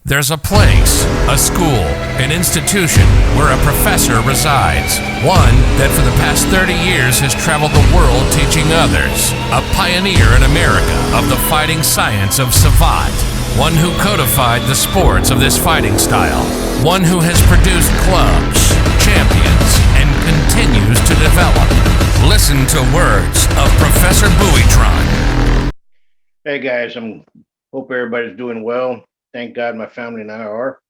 There's a place, a school, an institution where a professor resides. One that for the past 30 years has traveled the world teaching others. A pioneer in America of the fighting science of Savate. One who codified the sports of this fighting style. One who has produced clubs, champions, and continues to develop. Listen to words of Professor Buitron. Hey guys, hope everybody's doing well. Thank God my family and I are.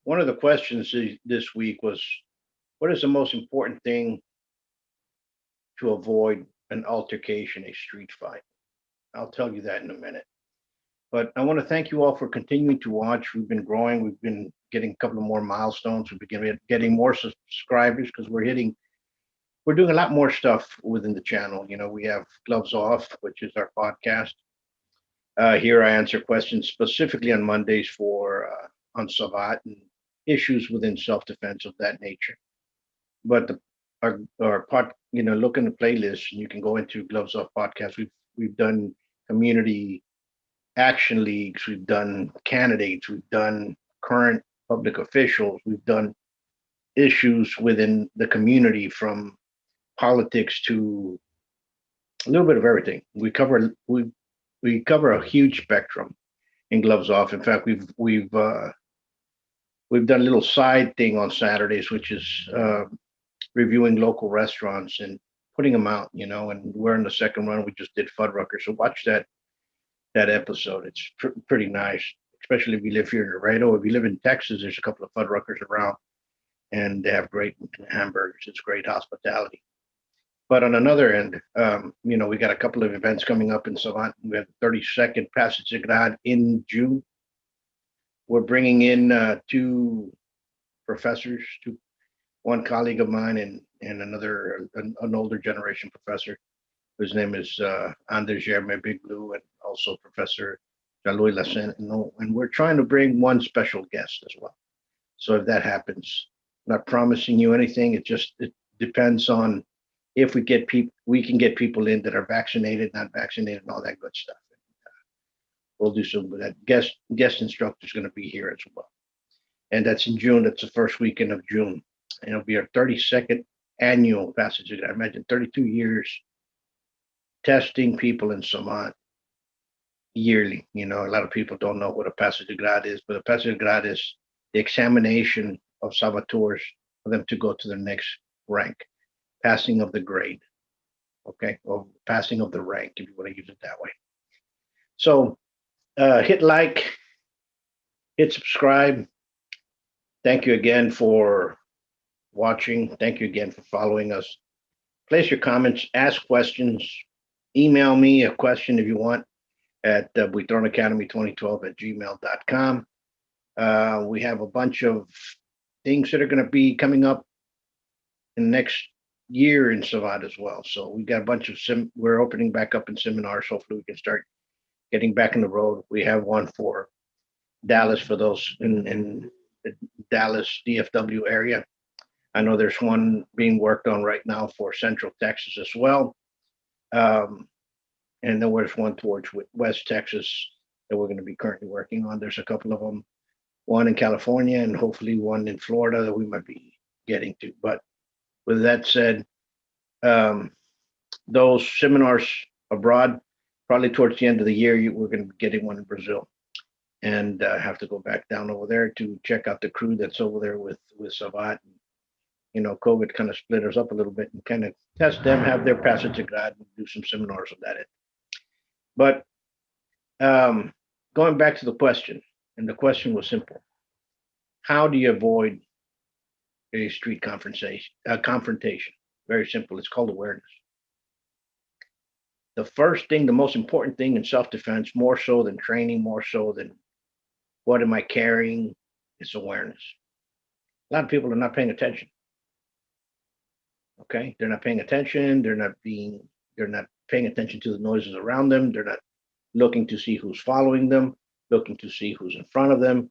One of the questions this week was, what is the most important thing to avoid an altercation, a street fight? I'll tell you that in a minute. But I want to thank you all for continuing to watch. We've been growing. We've been getting a couple of more milestones. We've been getting more subscribers because we're doing a lot more stuff within the channel. You know, we have Gloves Off, which is our podcast. Here I answer questions specifically on Mondays on Savate and issues within self-defense of that nature. But our look in the playlist and you can go into Gloves Off podcast. We've done community action leagues, we've done candidates, we've done current public officials, we've done issues within the community from politics to a little bit of everything. We cover a huge spectrum in Gloves Off. In fact, we've done a little side thing on Saturdays, which is reviewing local restaurants and putting them out. You know, and we're in the second run. We just did Fuddruckers, so watch that episode. It's pretty nice, especially if you live here in Laredo. If you live in Texas, there's a couple of Fuddruckers around, and they have great hamburgers. It's great hospitality. But on another end, we got a couple of events coming up in Savate. We have the 32nd Passage of God in June. We're bringing in two professors, one colleague of mine and another, an older generation professor, whose name is Anders Jerme Big Blue, and also Professor Jaloy Lassen. And we're trying to bring one special guest as well. So if that happens, I'm not promising you anything. It depends on if we can get people in that are vaccinated, not vaccinated, and all that good stuff. We'll do some of that. Guest instructor is going to be here as well. And that's in June. That's the first weekend of June. And it'll be our 32nd annual Passage of God. I imagine 32 years testing people in Savate yearly. You know, a lot of people don't know what a Passage of God is, but a Passage of God is the examination of saboteurs for them to go to the next rank. Passing of the grade, okay, or passing of the rank, if you want to use it that way. So hit like, hit subscribe. Thank you again for watching. Thank you again for following us. Place your comments, ask questions, email me a question if you want at buitronacademy2012@gmail.com. We have a bunch of things that are going to be coming up in the next year in Savate as well. So we got a bunch of we're opening back up in seminars. Hopefully we can start getting back on the road. We have one for Dallas for those in the Dallas DFW area. I know there's one being worked on right now for Central Texas as well. And then there's one towards West Texas that we're going to be currently working on. There's a couple of them, one in California and hopefully one in Florida that we might be getting to. But with that said, those seminars abroad, probably towards the end of the year, we're going to be getting one in Brazil, and have to go back down over there to check out the crew that's over there with Savate. You know, COVID kind of split us up a little bit and kind of test them, have their Passage of God, and do some seminars on that end. But going back to the question, and the question was simple: how do you avoid a street confrontation? Very simple. It's called awareness. The first thing, the most important thing in self-defense, more so than training, more so than what am I carrying, is awareness. A lot of people are not paying attention. Okay, they're not paying attention. They're not paying attention to the noises around them. They're not looking to see who's following them, looking to see who's in front of them,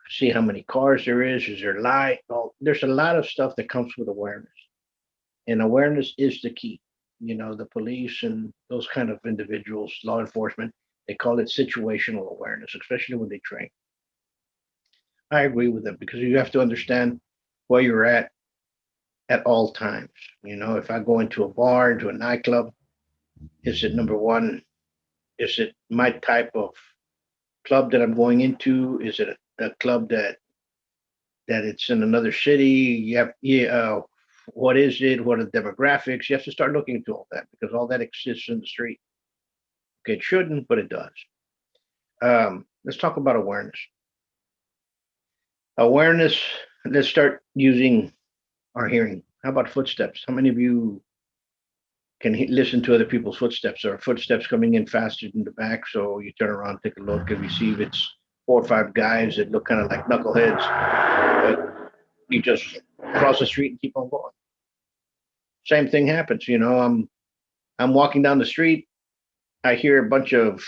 see how many cars there is there light? Oh, there's a lot of stuff that comes with awareness. And awareness is the key. You know, the police and those kind of individuals, law enforcement, They call it situational awareness, especially when they train. I agree with them because you have to understand where you're at all times. You know, if I go into a bar, into a nightclub, is it number one? Is it my type of club that I'm going into? Is it a club that it's in another city? You have, yeah. What is it? What are the demographics? You have to start looking into all that because all that exists in the street. Okay, it shouldn't, but it does. Let's talk about awareness. Awareness. Let's start using our hearing. How about footsteps? How many of you can listen to other people's footsteps or footsteps coming in faster than the back? So you turn around, take a look, and you see if it's 4 or 5 guys that look kind of like knuckleheads, but you just cross the street and keep on going. Same thing happens. You know, I'm walking down the street. I hear a bunch of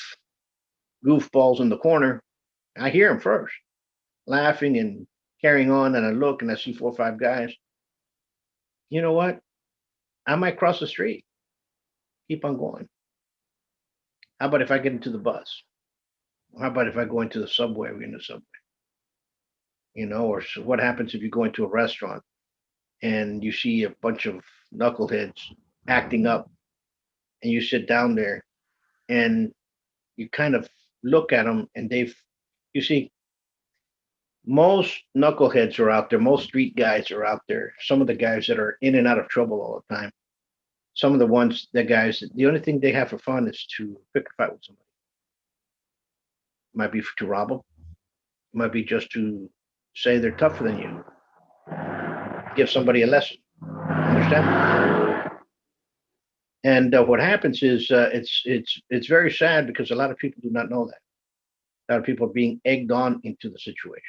goofballs in the corner. I hear them first, laughing and carrying on, and I look and I see 4 or 5 guys. You know what? I might cross the street, keep on going. How about if I get into the bus? How about if I go into the subway? We're in the subway, you know, or so what happens if you go into a restaurant and you see a bunch of knuckleheads acting up and you sit down there and you kind of look at them and you see, most knuckleheads are out there, most street guys are out there, some of the guys that are in and out of trouble all the time. Some of the guys, the only thing they have for fun is to pick a fight with somebody. Might be to rob them, might be just to say they're tougher than you, give somebody a lesson. Understand? And what happens is it's very sad because a lot of people do not know that. A lot of people are being egged on into the situation.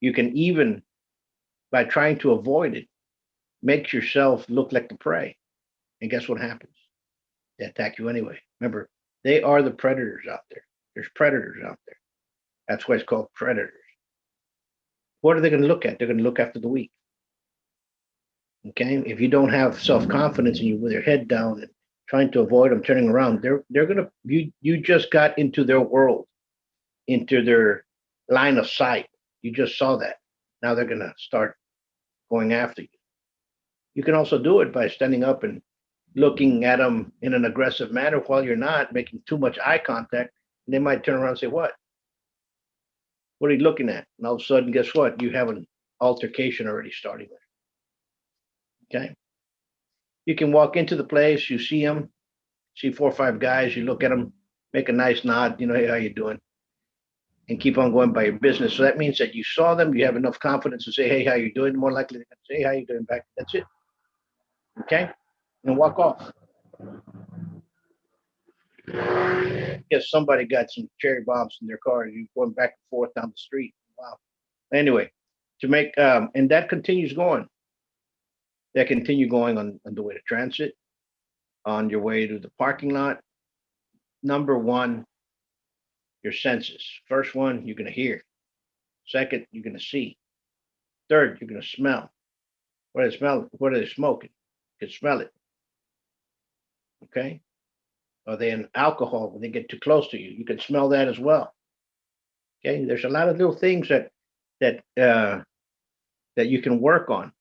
You can even, by trying to avoid it, make yourself look like the prey. And guess what happens? They attack you anyway. Remember, they are the predators out there. There's predators out there. That's why it's called predators. What are they going to look at? They're going to look after the weak. Okay, if you don't have self-confidence and you with your head down and trying to avoid them turning around, they're gonna you just got into their world, into their line of sight. You just saw that. Now they're gonna start going after you. You can also do it by standing up and looking at them in an aggressive manner while you're not making too much eye contact. And they might turn around and say, "What? What are you looking at?" And all of a sudden, guess what? You have an altercation already starting there. Okay. You can walk into the place, you see them, see 4 or 5 guys, you look at them, make a nice nod, you know, hey, how you doing? And keep on going by your business. So that means that you saw them, you have enough confidence to say, hey, how you doing? More likely to say, hey, how you doing back? That's it. Okay? And walk off. Guess somebody got some cherry bombs in their car and you're going back and forth down the street. Wow. Anyway, to make and that continues going. That continue going on the way to transit, on your way to the parking lot. Number one, your senses. First one, you're going to hear. Second, you're going to see. Third, you're going to smell. What are they smelling? What are they smoking? You can smell it. Okay. Are they in alcohol when they get too close to you? You can smell that as well. Okay. There's a lot of little things that that you can work on.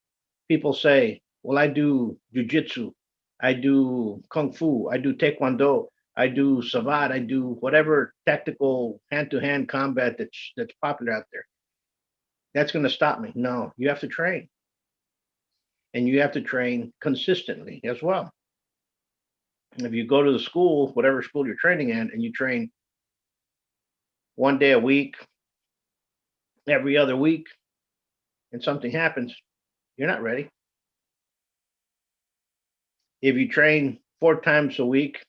People say, "Well, I do jujitsu, I do kung fu, I do taekwondo, I do savate, I do whatever tactical hand-to-hand combat that's popular out there." That's going to stop me. No, you have to train, and you have to train consistently as well. If you go to the school, whatever school you're training in, and you train one day a week, every other week, and something happens, you're not ready. If you train 4 times a week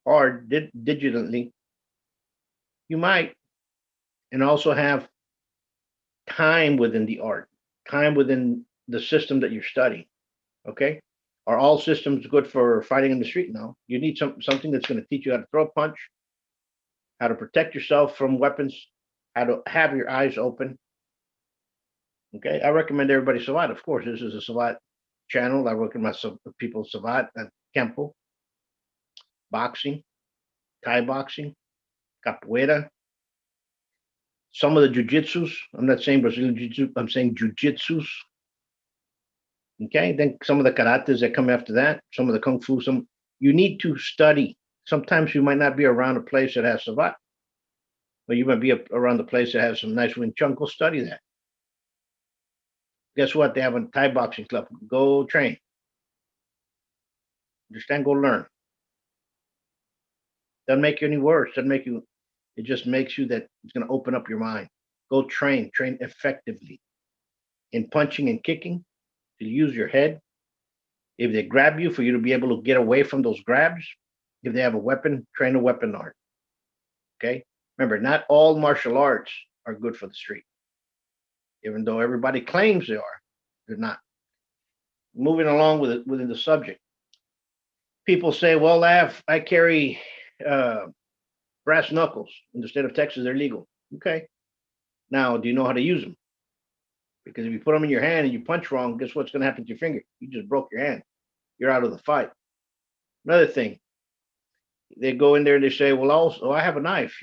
or digitally, you might, and also have time within the art, time within the system that you're studying. Okay. Are all systems good for fighting in the street? No. You need something that's going to teach you how to throw a punch, how to protect yourself from weapons, how to have your eyes open. Okay. I recommend everybody Savate. Of course, this is a Savate channel. I recommend people Savate and Kempo, boxing. Thai boxing, capoeira, some of the jujitsus. I'm not saying Brazilian jiu-jitsu, I'm saying jujitsus. Okay, then some of the karates that come after that, some of the kung fu, some you need to study. Sometimes you might not be around a place that has Savate, but you might be around the place that has some nice Wing Chun. Go study that. Guess what? They have a Thai boxing club. Go train. Understand? Go learn. Doesn't make you any worse. Doesn't make you. It just makes you that it's going to open up your mind. Go train. Train effectively in punching and kicking. To use your head. If they grab you, for you to be able to get away from those grabs. If they have a weapon, train a weapon art. Okay. Remember, not all martial arts are good for the street. Even though everybody claims they are, they're not. Moving along with it within the subject. People say, well, I carry brass knuckles. In the state of Texas, they're legal. Okay. Now, do you know how to use them? Because if you put them in your hand and you punch wrong, guess what's going to happen to your finger? You just broke your hand. You're out of the fight. Another thing, they go in there and they say, well, also, I have a knife.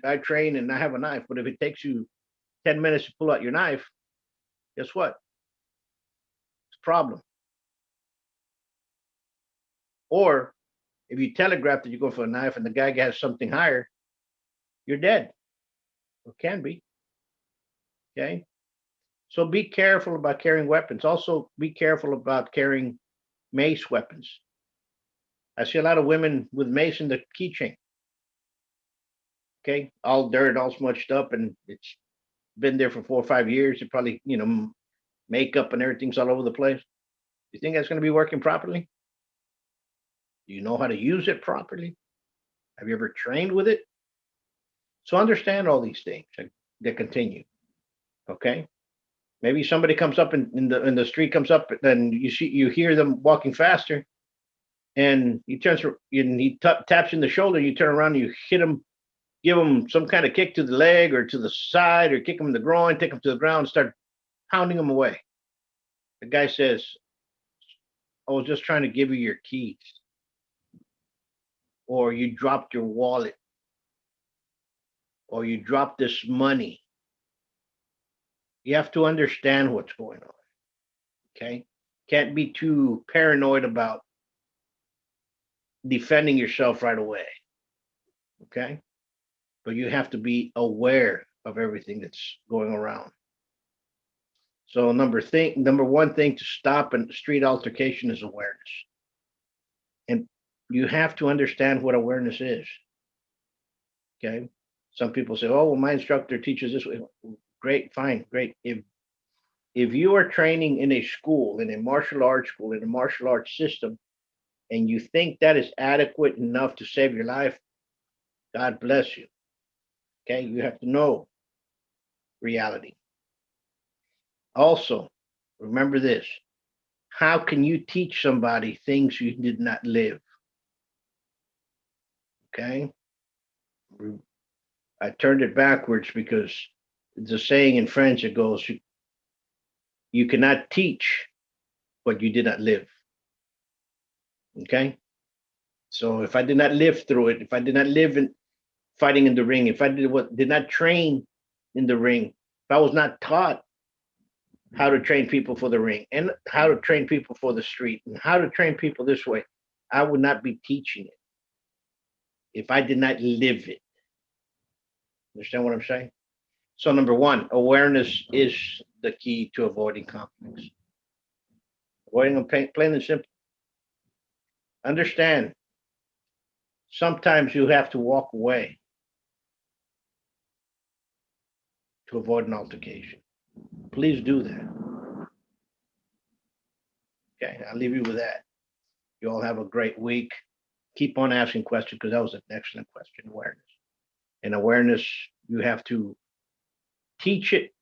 I train and I have a knife. But if it takes you 10 minutes to pull out your knife, guess what? It's a problem. Or if you telegraph that you go for a knife and the guy has something higher, you're dead. Or can be. Okay. So be careful about carrying weapons. Also, be careful about carrying mace weapons. I see a lot of women with mace in the keychain. Okay. All dirt, all smudged up, and it's been there for 4 or 5 years. It probably, makeup and everything's all over the place. You think that's going to be working properly? Do you know how to use it properly? Have you ever trained with it? So understand all these things that continue. Okay. Maybe somebody comes up in the street comes up and you hear them walking faster, and he turns and he taps in the shoulder. You turn around and you hit him, give him some kind of kick to the leg or to the side, or kick him in the groin, take him to the ground, and start pounding him away. The guy says, "I was just trying to give you your keys," or "You dropped your wallet," or "You dropped this money." You have to understand what's going on. Okay. Can't be too paranoid about defending yourself right away. Okay. But you have to be aware of everything that's going around. So number one thing to stop a street altercation is awareness. And you have to understand what awareness is. Okay. Some people say, oh, well, my instructor teaches this way. Great, fine, great. If you are training in a school, in a martial arts school, in a martial arts system, and you think that is adequate enough to save your life, God bless you. Okay, you have to know reality. Also, remember this. How can you teach somebody things you did not live? Okay. I turned it backwards because it's a saying in French. It goes, you cannot teach what you did not live. Okay. So if I did not live through it, if I did not live in fighting in the ring, if I did not train in the ring, if I was not taught how to train people for the ring and how to train people for the street and how to train people this way, I would not be teaching it if I did not live it. Understand what I'm saying? So number one, awareness is the key to avoiding conflicts. Avoiding them plain and simple. Understand, sometimes you have to walk away to avoid an altercation. Please do that. Okay, I'll leave you with that. You all have a great week. Keep on asking questions because that was an excellent question, awareness. And awareness, you have to teach it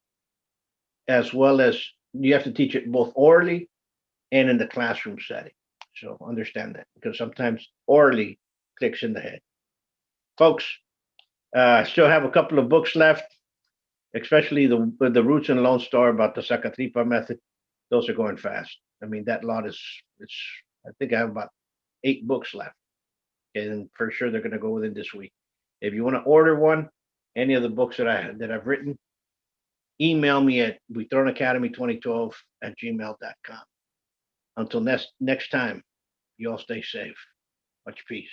as well as you have to teach it both orally and in the classroom setting. So understand that because sometimes orally clicks in the head. Folks, I still have a couple of books left, especially the Roots and Lone Star about the Sacatripa method. Those are going fast. I mean, that lot is, I think I have about 8 books left. and for sure they're going to go within this week. If you want to order one, any of the books that I've written, email me at buitronacademy2012@gmail.com. Until next time, you all stay safe. Much peace.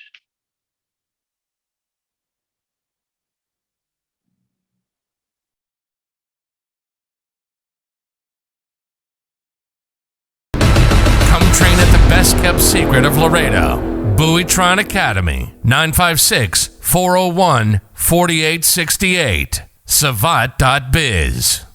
Come train at the best kept secret of Laredo. Buitron Academy, 956-401-4868. Savate.biz.